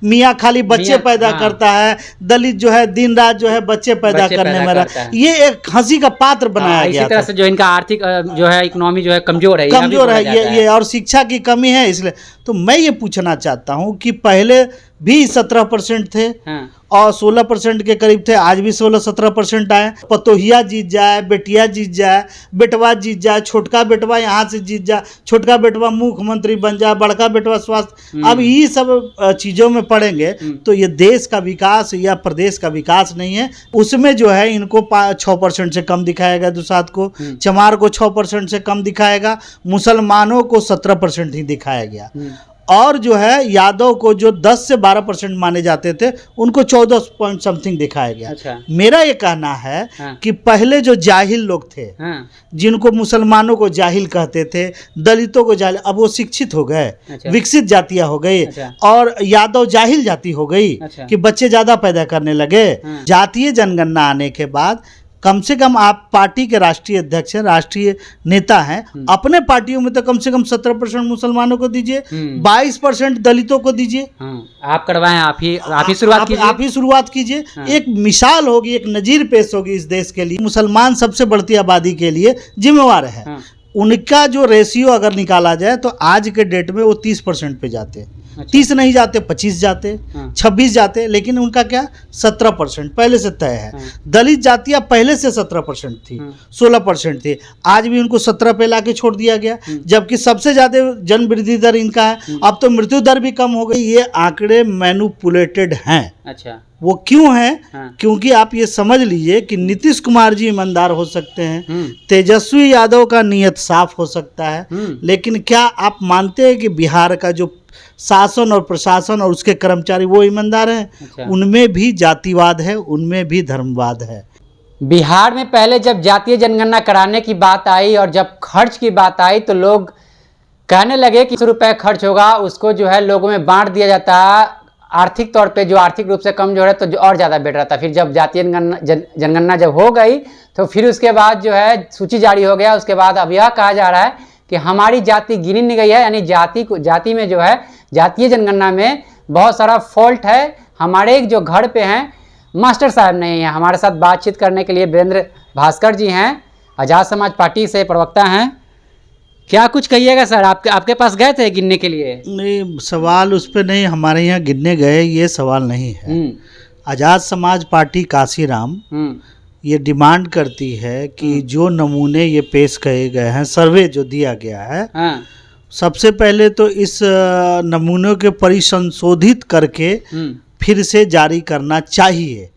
मियाँ खाली बच्चे पैदा करता है, दलित जो है दिन रात जो है बच्चे पैदा करने में रहा, ये एक हंसी का पात्र बनाया गया। इसी तरह से जो इनका आर्थिक जो है इकोनॉमी जो है कमजोर है, ये और शिक्षा की कमी है। इसलिए तो मैं ये पूछना चाहता हूँ कि पहले भी 17% थे और 16% के करीब थे, आज भी 16-17% आए। पतोहिया जीत जाए, बेटिया जीत जाए, बेटवा जीत जाए, छोटका बेटवा यहाँ से जीत जाए, छोटका बेटवा मुख्यमंत्री बन जाए, बड़का बेटवा स्वास्थ्य, अब ये सब चीज़ों में पड़ेंगे तो ये देश का विकास या प्रदेश का विकास नहीं है। उसमें जो है इनको 6% से कम दिखाएगा, दुसाध को, चमार को 6% से कम दिखाएगा, मुसलमानों को 17% ही दिखाया गया, और जो है यादव को जो 10 से 12% माने जाते थे उनको 14 पॉइंट समथिंग दिखाया गया। अच्छा। मेरा ये कहना है कि पहले जो जाहिल लोग थे, जिनको मुसलमानों को जाहिल कहते थे, दलितों को जाहिल, अब वो शिक्षित हो गए। अच्छा। विकसित जातियां हो गई। अच्छा। और यादव जाहिल जाति हो गई। अच्छा। कि बच्चे ज्यादा पैदा करने लगे। जातीय जनगणना आने के बाद कम से कम आप पार्टी के राष्ट्रीय अध्यक्ष हैं, राष्ट्रीय नेता हैं, अपने पार्टियों में तो कम से कम 17% मुसलमानों को दीजिए, 22% दलितों को दीजिए। आप करवाएं, आप ही शुरुआत कीजिए, आप ही शुरुआत कीजिए। एक मिसाल होगी, एक नजीर पेश होगी इस देश के लिए। मुसलमान सबसे बढ़ती आबादी के लिए जिम्मेवार है। उनका जो रेशियो अगर निकाला जाए तो आज के डेट में वो 30% पे जाते हैं। अच्छा। 30 नहीं जाते, 25 जाते, 26 जाते, लेकिन उनका क्या 17% पहले से तय है। दलित जातियां पहले से 17% थी, 16% थी, आज भी उनको 17 पे लाके छोड़ दिया गया, जबकि सबसे ज्यादा जन वृद्धि दर इनका है। अब तो मृत्यु दर भी कम हो गई। ये आंकड़े मैनिपुलेटेड हैं। अच्छा। वो क्यों है? क्योंकि आप ये समझ लीजिए कि नीतीश कुमार जी ईमानदार हो सकते हैं, तेजस्वी यादव का नीयत साफ हो सकता है, लेकिन क्या आप मानते हैं कि बिहार का जो शासन और प्रशासन और उसके कर्मचारी वो ईमानदार हैं? अच्छा। उनमें भी जातिवाद है, उनमें भी धर्मवाद है। बिहार में पहले जब जातीय जनगणना कराने की बात आई और जब खर्च की बात आई तो लोग कहने लगे कि 100 रुपये खर्च होगा, उसको जो है लोगों में बांट दिया जाता है। आर्थिक तौर पे जो आर्थिक रूप से कमजोर है तो जो और ज़्यादा बेटर रहता। फिर जब जातीय जनगणना जब हो गई तो फिर उसके बाद जो है सूची जारी हो गया। उसके बाद अब यह कहा जा रहा है कि हमारी जाति गिनी नहीं गई है, यानी जाति में जो है जातीय जनगणना में बहुत सारा फॉल्ट है। हमारे एक जो घर पे हैं मास्टर साहब नहीं है, हमारे साथ बातचीत करने के लिए वीरेंद्र भास्कर जी हैं, आज़ाद समाज पार्टी से प्रवक्ता हैं। क्या कुछ कहिएगा सर? आपके पास गए थे गिनने के लिए? नहीं, सवाल उस पर नहीं, हमारे यहाँ गिनने गए ये सवाल नहीं है। आज़ाद समाज पार्टी काशीराम ये डिमांड करती है कि जो नमूने ये पेश किए गए हैं, सर्वे जो दिया गया है, सबसे पहले तो इस नमूनों के परिसंशोधित करके फिर से जारी करना चाहिए।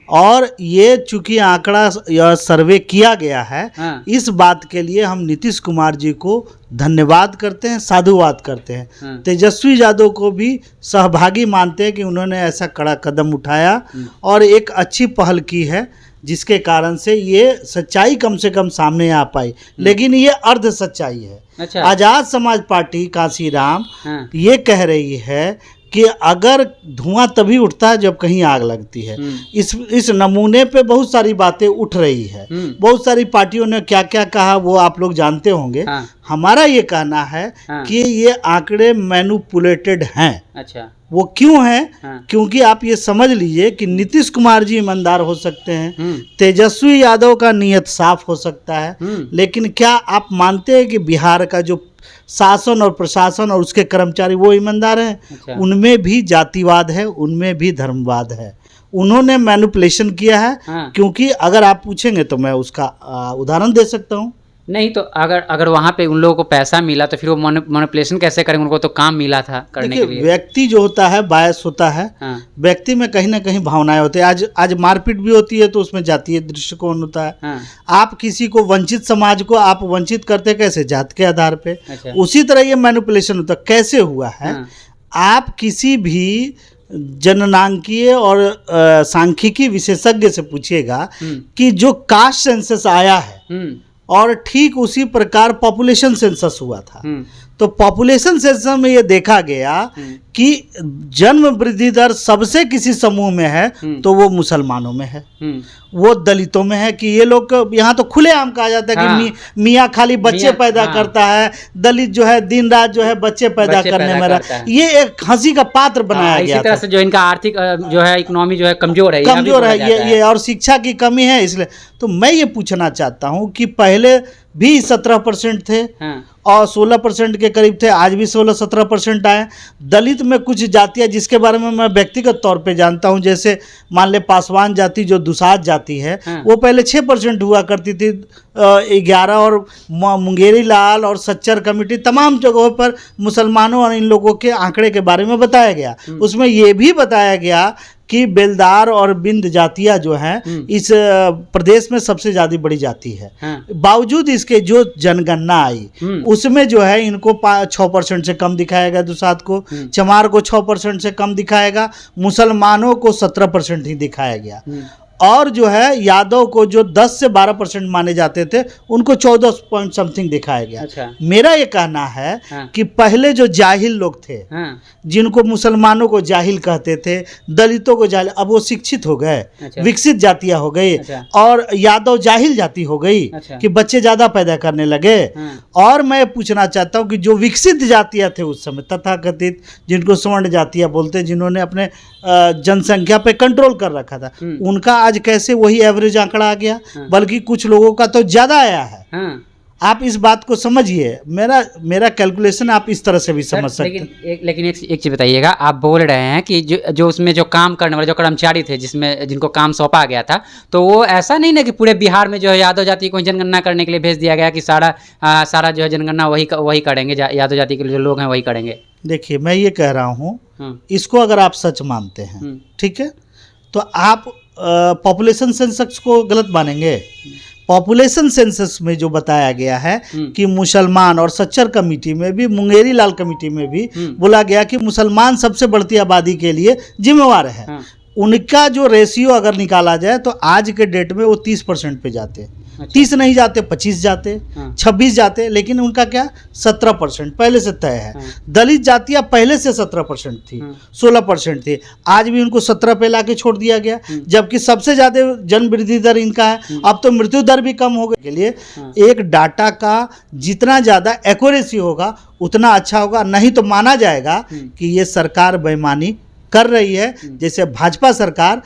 और ये चूंकि आंकड़ा या सर्वे किया गया है, इस बात के लिए हम नीतीश कुमार जी को धन्यवाद करते हैं, साधुवाद करते हैं। तेजस्वी यादव को भी सहभागी मानते हैं कि उन्होंने ऐसा कड़ा कदम उठाया और एक अच्छी पहल की है, जिसके कारण से ये सच्चाई कम से कम सामने आ पाई। लेकिन ये अर्ध सच्चाई है। अच्छा। आज़ाद समाज पार्टी काशीराम ये कह रही है कि अगर धुआं तभी उठता है जब कहीं आग लगती है। इस नमूने पे बहुत सारी बातें उठ रही है। बहुत सारी पार्टियों ने क्या क्या कहा वो आप लोग जानते होंगे। हमारा ये कहना है कि ये आंकड़े मैनिपुलेटेड हैं। अच्छा। वो क्यों है? क्योंकि आप ये समझ लीजिए कि नीतीश कुमार जी ईमानदार हो सकते हैं, तेजस्वी यादव का नीयत साफ हो सकता है, लेकिन क्या आप मानते हैं कि बिहार का जो शासन और प्रशासन और उसके कर्मचारी वो ईमानदार हैं? अच्छा। उनमें भी जातिवाद है, उनमें भी धर्मवाद है। उन्होंने मैनिपुलेशन किया है। क्योंकि अगर आप पूछेंगे तो मैं उसका उदाहरण दे सकता हूँ। नहीं तो अगर वहाँ पे उन लोगों को पैसा मिला तो फिर वो मैनिपुलेशन कैसे करेंगे? उनको तो काम मिला था करने के लिए। व्यक्ति जो होता है बायस होता है। व्यक्ति में कहीं ना कहीं भावनाएं होती है। आज मारपीट भी होती है तो उसमें जातीय दृष्टिकोण होता है। आप किसी को वंचित समाज को आप वंचित करते कैसे? जात के आधार पे। अच्छा। उसी तरह ये मैनिपुलेशन होता है। कैसे हुआ है? आप किसी भी जननांकीय और सांख्यिकी विशेषज्ञ से पूछिएगा कि जो कास्ट सेंसस आया है और ठीक उसी प्रकार पॉपुलेशन सेंसस हुआ था, तो पॉपुलेशन सेंसस में ये देखा गया कि जन्म वृद्धि दर सबसे किसी समूह में है तो वो मुसलमानों में है, वो दलितों में है। कि ये लोग यहाँ तो खुलेआम कहा जाता है कि मियाँ खाली बच्चे पैदा करता है, दलित जो है दिन रात जो है बच्चे पैदा करने में रहा। ये एक हंसी का पात्र बनाया गया। इसी तरह से जो इनका आर्थिक जो है इकोनॉमी जो है कमजोर है, ये और शिक्षा की कमी है। इसलिए तो मैं ये पूछना चाहता हूँ कि पहले भी 17% थे और 16% के करीब थे, आज भी 16-17% आए। दलित में कुछ जातियां जिसके बारे में मैं व्यक्तिगत तौर पे जानता हूं, जैसे मान ले पासवान जाति जो दुसाध जाति है वो पहले 6% हुआ करती थी। 11 और मुंगेरी लाल और सच्चर कमेटी तमाम जगहों पर मुसलमानों और इन लोगों के आंकड़े के बारे में बताया गया। उसमें ये भी बताया गया कि बेलदार और बिंद जातियां जो हैं इस प्रदेश में सबसे ज़्यादा बड़ी जाति है। बावजूद इसके जो जनगणना आई उसमें जो है इनको 6% से कम दिखाएगा, दुसाध को, चमार को 6% से कम दिखाएगा, मुसलमानों को 17% ही दिखाया गया। और जो है यादव को जो 10 से 12% माने जाते थे उनको 14 पॉइंट समथिंग दिखाया गया। अच्छा। मेरा ये कहना है कि पहले जो जाहिल लोग थे, जिनको मुसलमानों को जाहिल कहते थे, दलितों को जाहिल, अब वो शिक्षित हो गए। अच्छा। विकसित जातियां हो गई। अच्छा। और यादव जाहिल जाति हो गई। अच्छा। कि बच्चे ज्यादा पैदा करने लगे। और मैं पूछना चाहता हूँ कि जो विकसित जातियां थे उस समय तथाकथित, जिनको स्वर्ण जातियां बोलते, जिन्होंने अपने जनसंख्या पे कंट्रोल कर रखा था, उनका आज कैसे वही एवरेज आंकड़ा आ गया, बल्कि कुछ लोगों का तो ज्यादा आया है। आप इस बात को समझिए, मेरा कैलकुलेशन आप इस तरह से भी समझ सकते हैं। लेकिन एक चीज़ बताइएगा, आप बोल रहे हैं कि जो उसमें जो काम करने वाले जो कर्मचारी थे जिनको काम सौंपा गया था, तो वो ऐसा नहीं ना कि पूरे बिहार में जो है यादव जाति को जनगणना करने के लिए भेज दिया गया कि सारा जो है जनगणना वही करेंगे, यादव जाति के जो लोग हैं वही करेंगे। देखिए मैं ये कह रहा हूँ, इसको अगर आप सच मानते हैं, ठीक है, तो आप पॉपुलेशन सेंसस को गलत मानेंगे। पॉपुलेशन सेंसस में जो बताया गया है कि मुसलमान, और सच्चर कमेटी में भी, मुंगेरी लाल कमेटी में भी बोला गया कि मुसलमान सबसे बढ़ती आबादी के लिए जिम्मेवार है। उनका जो रेशियो अगर निकाला जाए तो आज के डेट में वो 30% पे जाते हैं। अच्छा। 30 नहीं जाते, 25 जाते, 26 जाते, लेकिन उनका क्या 17% पहले से तय है। दलित जातियां पहले से 17% थी, 16% थी, आज भी उनको 17 पे लाके छोड़ दिया गया। जबकि सबसे ज्यादा जन्म वृद्धि दर इनका है। अब तो मृत्यु दर भी कम हो गई। के लिए एक डाटा का जितना ज्यादा एक्यूरेसी होगा उतना अच्छा होगा, नहीं तो माना जाएगा कि ये सरकार बेईमानी कर रही है। जैसे भाजपा सरकार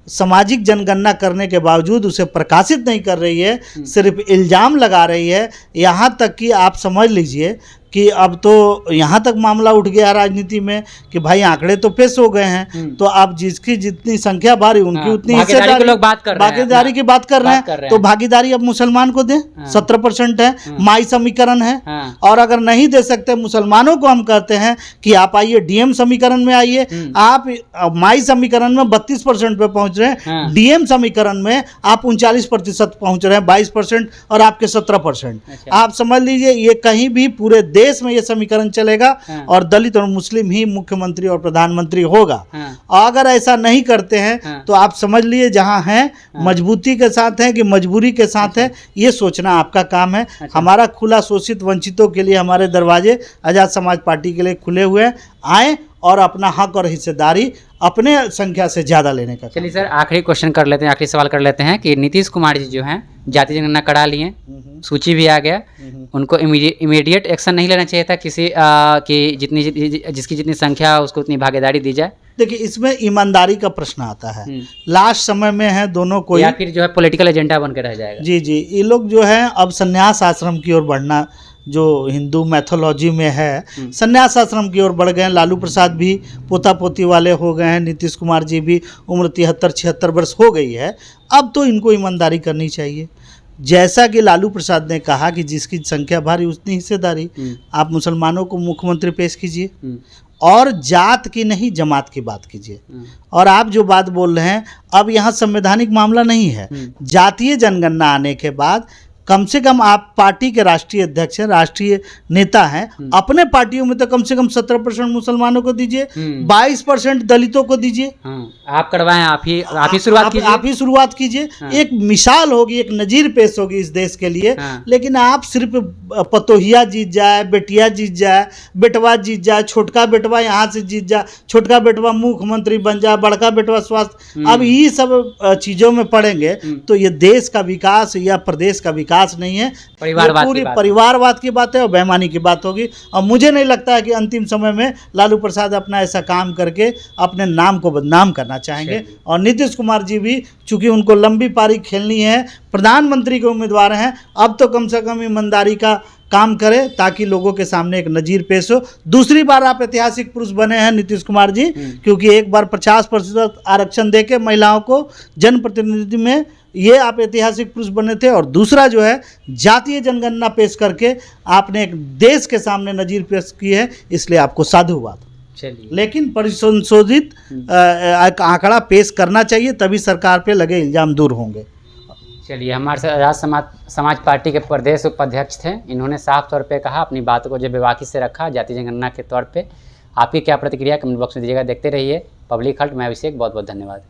सामाजिक जनगणना करने के बावजूद उसे प्रकाशित नहीं कर रही है, सिर्फ इल्ज़ाम लगा रही है। यहाँ तक कि आप समझ लीजिए कि अब तो यहाँ तक मामला उठ गया राजनीति में कि भाई आंकड़े तो पेश हो गए हैं, तो आप जिसकी जितनी संख्या भारी उनकी उतनी हिस्सेदारी, लोग बात कर रहे हैं, भागीदारी की बात कर रहे हैं। तो भागीदारी अब मुसलमान को दें, 17% है, माई समीकरण है। और अगर नहीं दे सकते मुसलमानों को, हम कहते हैं कि आप आइए डीएम समीकरण में आइए। आप माई समीकरण में 32% पे पहुंच रहे हैं, डीएम समीकरण में आप 39% पहुंच रहे हैं, 22% और आपके 17%। आप समझ लीजिए ये कहीं भी पूरे देश में ये समीकरण चलेगा और दलित और मुस्लिम ही मुख्यमंत्री और प्रधानमंत्री होगा। अगर ऐसा नहीं करते हैं तो आप समझ लिए जहां हैं मजबूती के साथ है कि मजबूरी के साथ है, ये सोचना आपका काम है। हमारा खुला शोषित वंचितों के लिए हमारे दरवाजे आज़ाद समाज पार्टी के लिए खुले हुए हैं, आए और अपना हक और हिस्सेदारी अपने संख्या से ज़्यादा लेने का। चलिए सर, आखिरी क्वेश्चन कर लेते हैं, आखिरी सवाल कर लेते हैं कि नीतीश कुमार जी जो हैं जाति जनगणना करा लिए, सूची भी आ गया, उनको इमीडिएट एक्शन नहीं लेना चाहिए था कि जिसकी जितनी संख्या उसको उतनी भागीदारी दी जाए? देखिए इसमें ईमानदारी का प्रश्न आता है। लास्ट समय में है दोनों को, या फिर जो है पॉलिटिकल एजेंडा बन के रह जाएगा। जी, ये लोग जो है अब संन्यास आश्रम की ओर बढ़ना, जो हिंदू मैथोलॉजी में है, संन्यास आश्रम की ओर बढ़ गए हैं। लालू प्रसाद भी पोता पोती वाले हो गए हैं, नीतीश कुमार जी भी उम्र 73-76 वर्ष हो गई है। अब तो इनको ईमानदारी करनी चाहिए। जैसा कि लालू प्रसाद ने कहा कि जिसकी संख्या भारी उतनी हिस्सेदारी। आप मुसलमानों को मुख्यमंत्री पेश कीजिए और जात की नहीं जमात की बात कीजिए। और आप जो बात बोल रहे हैं, अब यहाँ संवैधानिक मामला नहीं है। जातीय जनगणना आने के बाद कम से कम आप पार्टी के राष्ट्रीय अध्यक्ष हैं, राष्ट्रीय नेता हैं, अपने पार्टियों में तो कम से कम 17% मुसलमानों को दीजिए, 22% दलितों को दीजिए। आप करवाएं, आप ही शुरुआत कीजिए, आप ही शुरुआत कीजिए। एक मिसाल होगी, एक नजीर पेश होगी इस देश के लिए। लेकिन आप सिर्फ पतोहिया जीत जाए, बेटिया जीत जाए, बेटवा जीत जाए, छोटका बेटवा यहाँ से जीत जाए, छोटका बेटवा मुख्यमंत्री बन जाए, बड़का बेटवा स्वास्थ्य, अब ये सब चीजों में पड़ेंगे तो ये देश का विकास या प्रदेश का विकास नहीं है, पूरी परिवारवाद की बात है और बेईमानी की बात होगी। और मुझे नहीं लगता है कि अंतिम समय में लालू प्रसाद अपना ऐसा काम करके अपने नाम को बदनाम करना चाहेंगे। और नीतीश कुमार जी भी, चूंकि उनको लंबी पारी खेलनी है, प्रधानमंत्री के उम्मीदवार हैं, अब तो कम से कम ईमानदारी का काम करें ताकि लोगों के सामने एक नजीर पेश हो। दूसरी बार आप ऐतिहासिक पुरुष बने हैं नीतीश कुमार जी, क्योंकि एक बार 50% आरक्षण देके महिलाओं को जनप्रतिनिधि में ये आप ऐतिहासिक पुरुष बने थे। और दूसरा जो है जातीय जनगणना पेश करके आपने एक देश के सामने नजीर पेश की है, इसलिए आपको साधुवाद। लेकिन परिसंशोधित आंकड़ा पेश करना चाहिए, तभी सरकार पे लगे इल्जाम दूर होंगे। चलिए, हमारे साथ आज़ाद समाज पार्टी के प्रदेश उपाध्यक्ष थे, इन्होंने साफ तौर पे कहा, अपनी बातों को जो बेबाकी से रखा जातीय जनगणना के तौर पे। आपकी क्या प्रतिक्रिया कमेंट बॉक्स में दीजिएगा। देखते रहिए पब्लिक हल्ट। मैं अभिषेक, बहुत बहुत धन्यवाद।